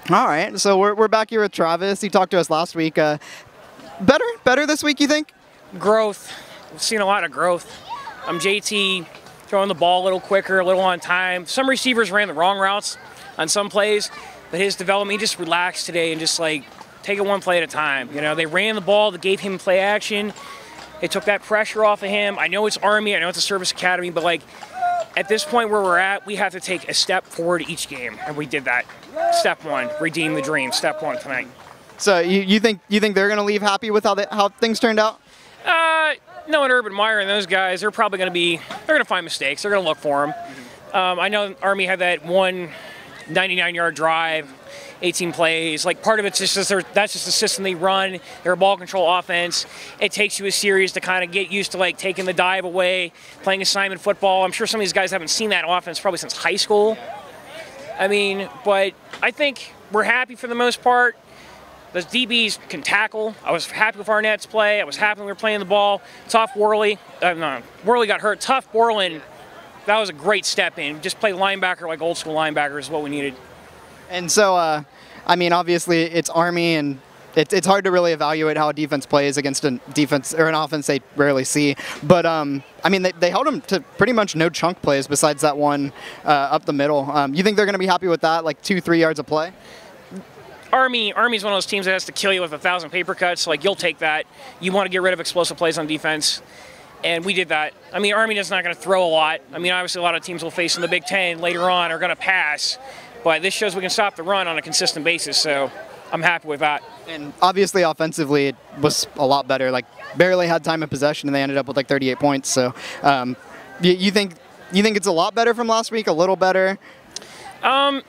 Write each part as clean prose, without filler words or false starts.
All right, so we're back here with Travis. He talked to us last week. Better this week, you think? Growth. We've seen a lot of growth. JT throwing the ball a little quicker, a little on time. Some receivers ran the wrong routes on some plays, but his development, he just relaxed today and just like take it one play at a time. You know, they ran the ball, they gave him play action. It took that pressure off of him. I know it's Army, I know it's a service academy, but like at this point where we're at, we have to take a step forward each game, and we did that. Step one, redeem the dream. Step one tonight. So you think they're going to leave happy with how things turned out? No, and Urban Meyer and those guys, they're probably going to find mistakes. They're going to look for them. I know Army had that one 99-yard drive, 18 plays. Like part of it's just that's just the system they run. They're a ball control offense. It takes you a series to kind of get used to like taking the dive away, playing assignment football. I'm sure some of these guys haven't seen that offense probably since high school. I mean, but I think we're happy for the most part. The DBs can tackle. I was happy with Arnett's play. I was happy when we were playing the ball. Tough Worley. Worley got hurt. Tough Borland. That was a great step in. Just play linebacker like old school linebacker is what we needed. And so, I mean, obviously it's Army, and it's hard to really evaluate how a defense plays against a defense or an offense they rarely see. But I mean, they held them to pretty much no chunk plays besides that one up the middle. You think they're going to be happy with that, like 2-3 yards of play? Army's one of those teams that has to kill you with 1,000 paper cuts. Like, you'll take that. You want to get rid of explosive plays on defense, and we did that. I mean, Army is not going to throw a lot. I mean, obviously a lot of teams we'll face in the Big Ten later on are going to pass, but this shows we can stop the run on a consistent basis, so I'm happy with that. And obviously offensively it was a lot better. Like, barely had time of possession, and they ended up with like 38 points. So you think it's a lot better from last week, a little better?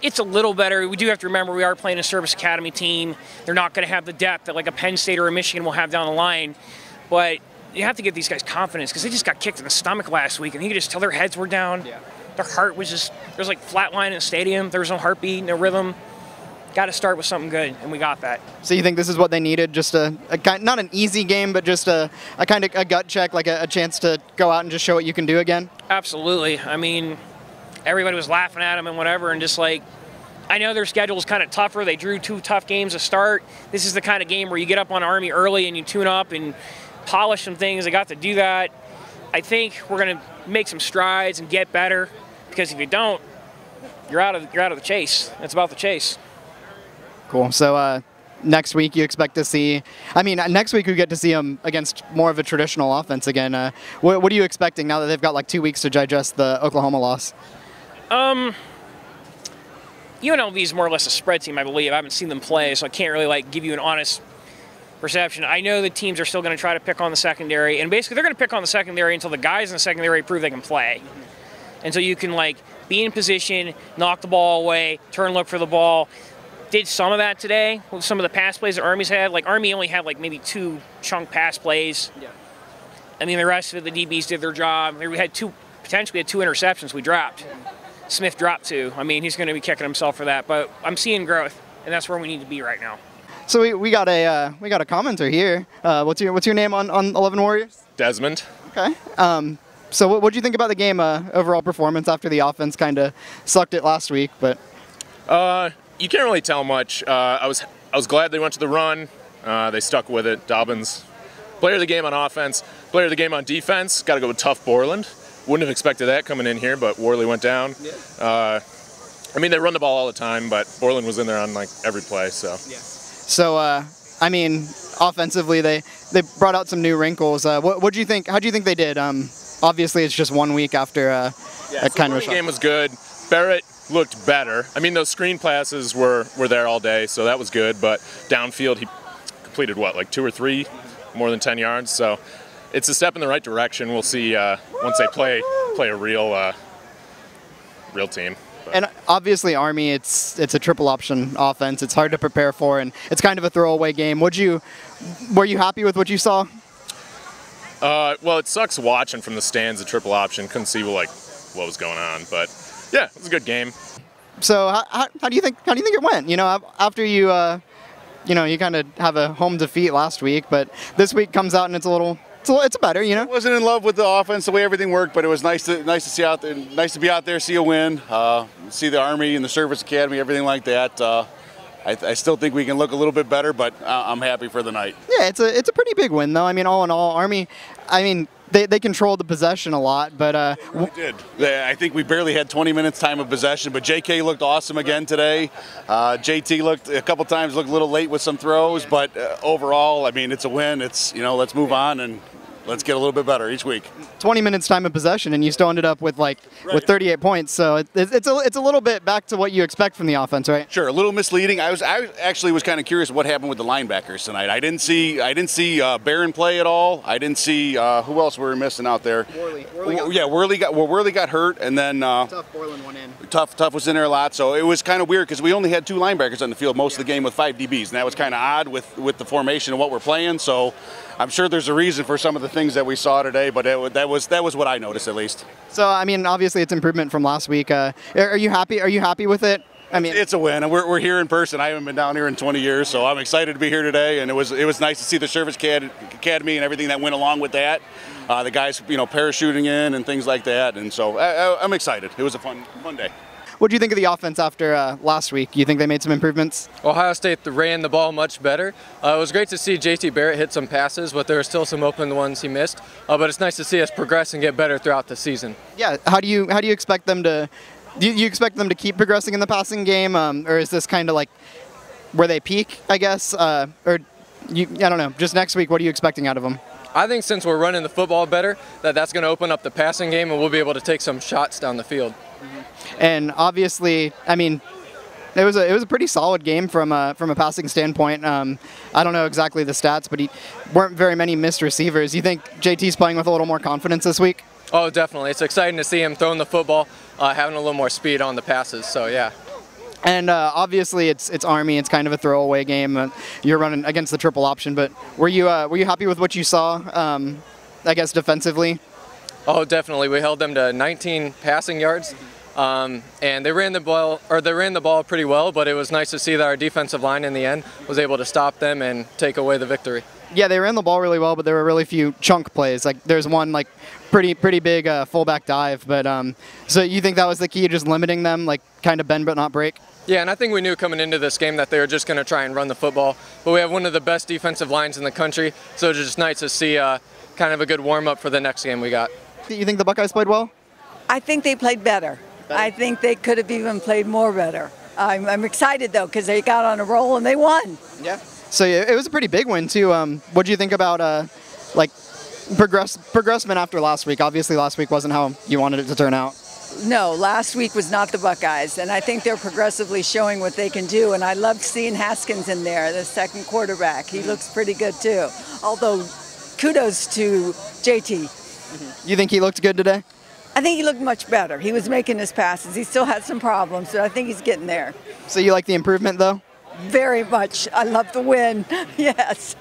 It's a little better. We do have to remember we are playing a service academy team. They're not going to have the depth that like a Penn State or a Michigan will have down the line. But you have to give these guys confidence because they just got kicked in the stomach last week, and you could just tell their heads were down. Yeah. Their heart was just, there's like flat line in the stadium. There was no heartbeat, no rhythm. Got to start with something good, and we got that. So you think this is what they needed? Just not an easy game, but just a kind of a gut check, like a chance to go out and just show what you can do again? Absolutely. I mean, everybody was laughing at them and whatever, and just like, I know their schedule is kind of tougher. They drew 2 tough games to start. This is the kind of game where you get up on Army early and you tune up and polish some things. They got to do that. I think we're going to make some strides and get better, because if you don't, you're out of the chase. It's about the chase. Cool. So next week you expect to see, I mean, next week we get to see them against more of a traditional offense again. What are you expecting now that they've got like 2 weeks to digest the Oklahoma loss? UNLV is more or less a spread team, I believe. I haven't seen them play, so I can't really like give you an honest perception. I know the teams are still going to try to pick on the secondary, and basically they're going to pick on the secondary until the guys in the secondary prove they can play. And so you can like be in position, knock the ball away, turn, look for the ball. Did some of that today with some of the pass plays that Army's had. Like Army only had like maybe 2 chunk pass plays. Yeah. I mean, the rest of it, the DBs did their job. We had potentially had 2 interceptions we dropped. Smith dropped 2. I mean, he's going to be kicking himself for that. But I'm seeing growth, and that's where we need to be right now. So we got a commenter here. What's your name on 11 Warriors? Desmond. Okay. So what do you think about the game overall performance after the offense kind of sucked it last week? But you can't really tell much. I was glad they went to the run. They stuck with it. Dobbins, player of the game on offense, player of the game on defense. Got to go with Tough Borland. Wouldn't have expected that coming in here, but Worley went down. Yeah. I mean, they run the ball all the time, but Borland was in there on like every play. So. Yeah. So I mean, offensively they brought out some new wrinkles. What do you think? How do you think they did? Obviously, it's just 1 week after a kind of a game was good. Barrett looked better. I mean, those screen passes were there all day, so that was good. But downfield, he completed what, like 2 or 3, more than 10 yards. So it's a step in the right direction. We'll see once they play a real team. But. And obviously, Army, it's a triple option offense. It's hard to prepare for, and it's kind of a throwaway game. Were you happy with what you saw? Well, it sucks watching from the stands. The triple option, couldn't see what was going on, but yeah, it was a good game. So how do you think it went? You know, after you kind of have a home defeat last week, but this week comes out and it's better, you know. I wasn't in love with the offense, the way everything worked, but it was nice to see out there, nice to be out there, see a win, see the Army and the Service Academy, everything like that. I still think we can look a little bit better, but I'm happy for the night. Yeah, it's a pretty big win though. I mean, all in all, Army, I mean, they controlled the possession a lot, but We did. I think we barely had 20 minutes time of possession, but JK looked awesome again today. JT looked a couple times looked a little late with some throws, but overall, I mean, it's a win. It's, you know, let's move on and let's get a little bit better each week. 20 minutes time of possession, and you still ended up with with 38 points. So it's a little bit back to what you expect from the offense, right? Sure, a little misleading. I actually was kind of curious what happened with the linebackers tonight. I didn't see Barron play at all. I didn't see who else we were missing out there. Worley got hurt, and then Tough Borland went in. Tough was in there a lot. So it was kind of weird because we only had 2 linebackers on the field most of the game with 5 DBs, and that was kind of odd with the formation and what we're playing. So I'm sure there's a reason for some of the things that we saw today, but that was what I noticed at least. So I mean, obviously it's improvement from last week. Are you happy? Are you happy with it? I mean, it's a win, and we're here in person. I haven't been down here in 20 years, so I'm excited to be here today. And it was nice to see the Service Academy and everything that went along with that. The guys, you know, parachuting in and things like that. And so I'm excited. It was a fun day. what do you think of the offense after last week? You think they made some improvements? Ohio State ran the ball much better. It was great to see JT Barrett hit some passes, but there were still some open ones he missed. But it's nice to see us progress and get better throughout the season. Yeah. How do you expect them to? Do you expect them to keep progressing in the passing game, or is this kind of like where they peak? I guess, I don't know. Just next week, what are you expecting out of them? I think since we're running the football better, that's going to open up the passing game, and we'll be able to take some shots down the field. And obviously, I mean, it was a pretty solid game from a passing standpoint. I don't know exactly the stats, but weren't very many missed receivers. You think JT's playing with a little more confidence this week? Oh, definitely. It's exciting to see him throwing the football, having a little more speed on the passes. So yeah. And obviously, it's Army. It's kind of a throwaway game. You're running against the triple option, but were you happy with what you saw? I guess defensively. Oh, definitely. We held them to 19 passing yards, and they ran the ball pretty well. But it was nice to see that our defensive line in the end was able to stop them and take away the victory. Yeah, they ran the ball really well, but there were really few chunk plays. Like there's one like pretty big fullback dive. But so you think that was the key, just limiting them, like kind of bend but not break? Yeah, and I think we knew coming into this game that they were just going to try and run the football. But we have one of the best defensive lines in the country, so it's just nice to see kind of a good warm-up for the next game we got. You think the Buckeyes played well? I think they played better. I think they could have even played more better. I'm excited, though, because they got on a roll and they won. Yeah. So it was a pretty big win, too. What do you think about progressment after last week? Obviously, last week wasn't how you wanted it to turn out. No, last week was not the Buckeyes, and I think they're progressively showing what they can do, and I loved seeing Haskins in there, the second quarterback. He looks pretty good, too, although kudos to JT. You think he looked good today? I think he looked much better. He was making his passes. He still had some problems, but I think he's getting there. So you like the improvement, though? Very much. I love the win. Yes.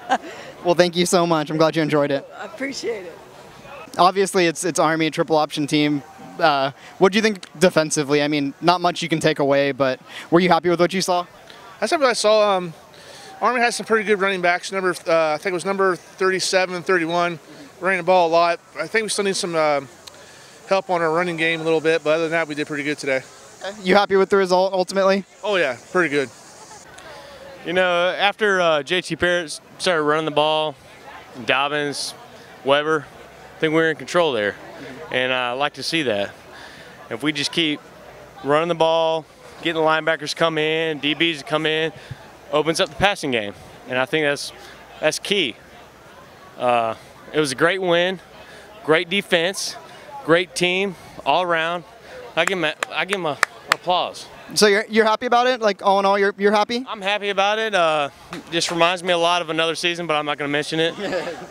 Well, thank you so much. I'm glad you enjoyed it. I appreciate it. Obviously, it's Army, a triple option team. What do you think defensively? I mean, not much you can take away, but were you happy with what you saw? That's what I saw. Army has some pretty good running backs. I think it was number 37 and 31. Running the ball a lot. I think we still need some help on our running game a little bit, but other than that, we did pretty good today. You happy with the result ultimately? Oh yeah, pretty good. You know, after JT Barrett started running the ball, Dobbins, Weber, I think we were in control there. And I like to see that. If we just keep running the ball, getting the linebackers come in, DBs come in, opens up the passing game. And I think that's key. It was a great win, great defense, great team all around. I give him a applause. So you're happy about it? Like all in all, you're happy? I'm happy about it. Just reminds me a lot of another season, but I'm not going to mention it.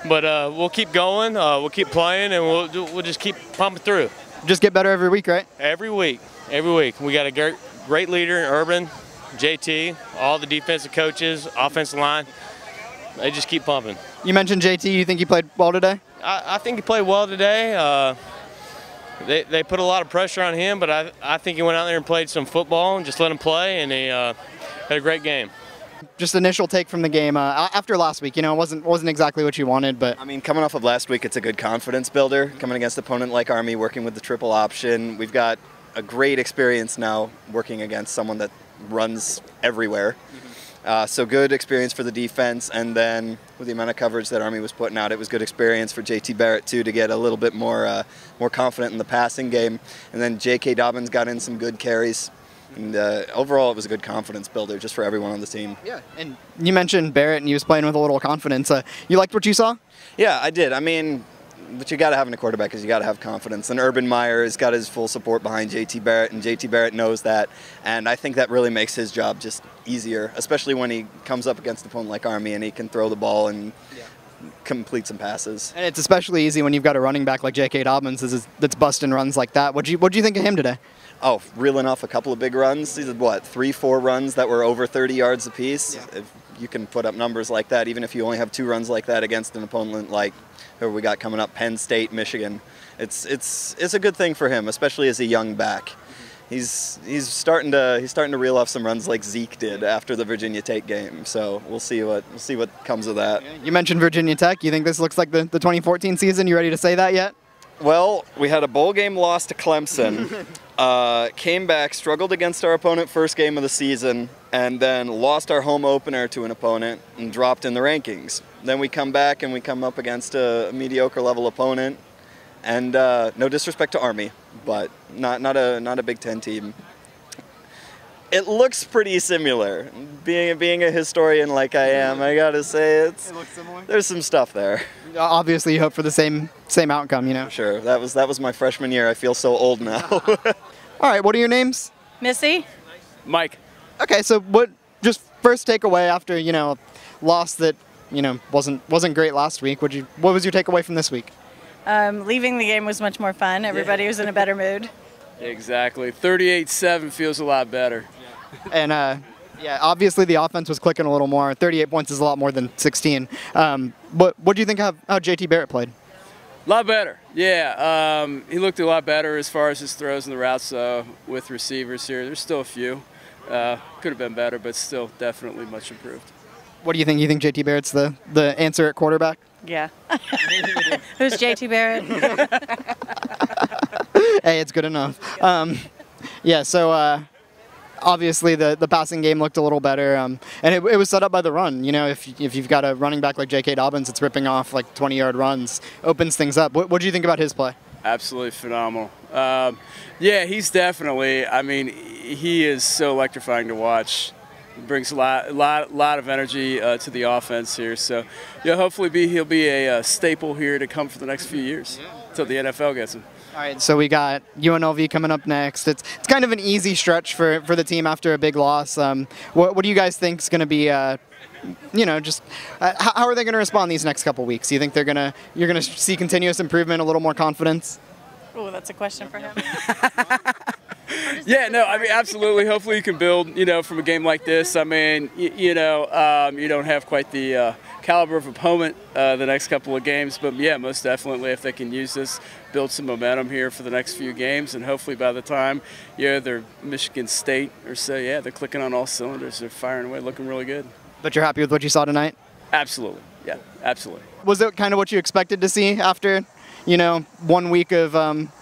But we'll keep going. We'll keep playing, and we'll just keep pumping through. Just get better every week, right? Every week. We got a great leader in Urban, JT, all the defensive coaches, offensive line. They just keep pumping. You mentioned JT. You think he played well today? I think he played well today. They put a lot of pressure on him, but I think he went out there and played some football and just let him play, and he had a great game. Just initial take from the game after last week. You know, it wasn't exactly what you wanted, but I mean, coming off of last week, it's a good confidence builder. Coming against an opponent like Army, working with the triple option, we've got a great experience now working against someone that runs everywhere. So good experience for the defense, and then with the amount of coverage that Army was putting out, it was good experience for JT Barrett too to get a little bit more confident in the passing game. And then J.K. Dobbins got in some good carries. And overall, it was a good confidence builder just for everyone on the team. Yeah, and you mentioned Barrett, and he was playing with a little confidence. You liked what you saw? Yeah, I did. I mean, what you got to have in a quarterback is you got to have confidence. And Urban Meyer has got his full support behind JT Barrett, and JT Barrett knows that. And I think that really makes his job just easier, especially when he comes up against an opponent like Army and he can throw the ball and complete some passes. And it's especially easy when you've got a running back like J.K. Dobbins that's busting runs like that. What'd you think of him today? Oh, reeling off a couple of big runs. These are, 3-4 runs that were over 30 yards apiece. Yeah. If you can put up numbers like that, even if you only have 2 runs like that against an opponent like who we got coming up, Penn State, Michigan. It's a good thing for him, especially as a young back. He's starting to reel off some runs like Zeke did after the Virginia Tech game. So we'll see what comes of that. You mentioned Virginia Tech. You think this looks like the 2014 season? You ready to say that yet? Well, we had a bowl game loss to Clemson, came back, struggled against our opponent first game of the season, and then lost our home opener to an opponent and dropped in the rankings. Then we come back and we come up against a mediocre level opponent, and no disrespect to Army, but not a Big Ten team. It looks pretty similar. Being a historian like I am, I gotta say it looks similar. There's some stuff there. Obviously, you hope for the same outcome, you know. Sure. That was my freshman year. I feel so old now. All right. What are your names? Missy. Mike. Okay. So what? Just first takeaway after a loss that wasn't great last week. What was your takeaway from this week? Leaving the game was much more fun. Everybody was in a better mood. Exactly. 38-7 feels a lot better. And obviously the offense was clicking a little more. 38 points is a lot more than 16. But what do you think how JT Barrett played? A lot better. Yeah. He looked a lot better as far as his throws and the routes with receivers here. There's still a few. Could have been better, but still definitely much improved. What do you think? You think JT Barrett's the answer at quarterback? Yeah. Who's JT Barrett? Hey, it's good enough. So obviously the passing game looked a little better, and it was set up by the run. If you've got a running back like J.K. Dobbins that's ripping off like 20-yard runs, opens things up. What do you think about his play? Absolutely phenomenal. He's definitely. I mean, he is so electrifying to watch. He brings a lot of energy to the offense here. So, hopefully he'll be a staple here to come for the next few years until the NFL gets him. All right, so we got UNLV coming up next. It's kind of an easy stretch for the team after a big loss. What do you guys think is going to be, how are they going to respond these next couple weeks? Do you think you're going to see continuous improvement, a little more confidence? Oh, that's a question for him. Absolutely. Hopefully you can build, from a game like this. I mean, you don't have quite the caliber of opponent the next couple of games, but yeah, most definitely if they can use this, build some momentum here for the next few games, and hopefully by the time, they're Michigan State or so, they're clicking on all cylinders. They're firing away, looking really good. But you're happy with what you saw tonight? Absolutely. Yeah, absolutely. Was it kind of what you expected to see after, 1 week of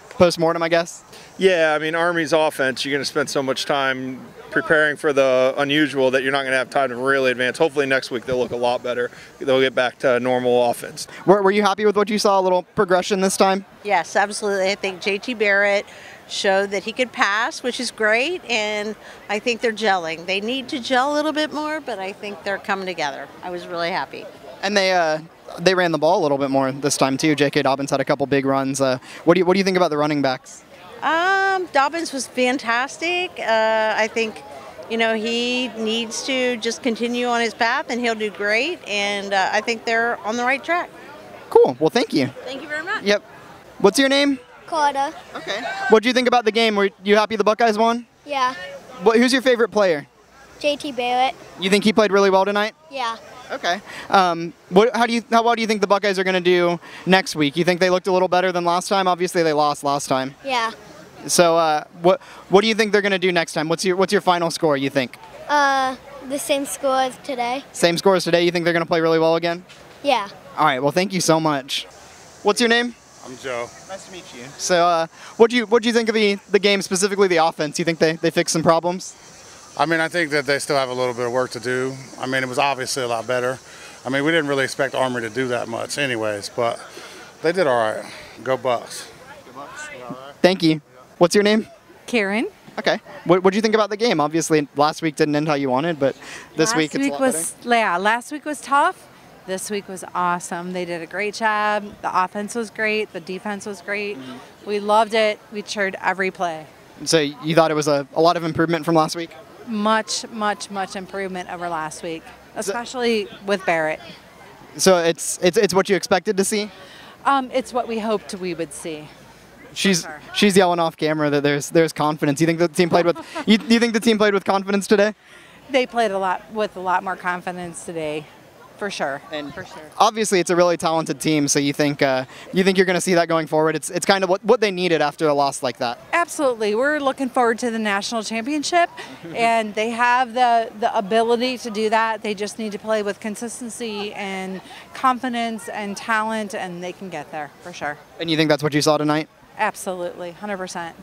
post-mortem, I guess? Yeah, I mean, Army's offense, you're going to spend so much time preparing for the unusual that you're not going to have time to really advance. Hopefully next week they'll look a lot better. They'll get back to normal offense. Were you happy with what you saw, a little progression this time? Yes, absolutely. I think JT Barrett showed that he could pass, which is great, and I think they're gelling. They need to gel a little bit more, but I think they're coming together. I was really happy. And they ran the ball a little bit more this time too. J.K. Dobbins had a couple big runs. What do you think about the running backs? Dobbins was fantastic. I think, he needs to just continue on his path and he'll do great. And I think they're on the right track. Cool. Well, thank you. Thank you very much. Yep. What's your name? Carter. Okay. What do you think about the game? Were you happy the Buckeyes won? Yeah. Who's your favorite player? JT Barrett. You think he played really well tonight? Yeah. Okay. How well do you think the Buckeyes are going to do next week? You think they looked a little better than last time? Obviously, they lost last time. Yeah. So, what do you think they're going to do next time? What's your final score? You think? The same score as today. Same score as today. You think they're going to play really well again? Yeah. All right. Well, thank you so much. What's your name? I'm Joe. Nice to meet you. So, what do you think of the game, specifically the offense? You think they fixed some problems? I mean, I think that they still have a little bit of work to do. I mean, it was obviously a lot better. I mean, we didn't really expect Army to do that much anyways, but they did all right. Go Bucks. Thank you. What's your name? Karen. Okay. What do you think about the game? Obviously, last week didn't end how you wanted, but this week it's a lot better. Yeah, last week was tough. This week was awesome. They did a great job. The offense was great. The defense was great. We loved it. We cheered every play. So you thought it was a lot of improvement from last week? Much, much, much improvement over last week, especially with Barrett. So it's what you expected to see? It's what we hoped we would see. She's yelling off camera that there's confidence. You think the team played with you think the team played with confidence today? They played with a lot more confidence today, for sure. And for sure. Obviously, it's a really talented team. So you think you're going to see that going forward? It's kind of what they needed after a loss like that. Absolutely, we're looking forward to the national championship, and they have the ability to do that. They just need to play with consistency and confidence and talent, and they can get there for sure. And you think that's what you saw tonight? Absolutely, 100%.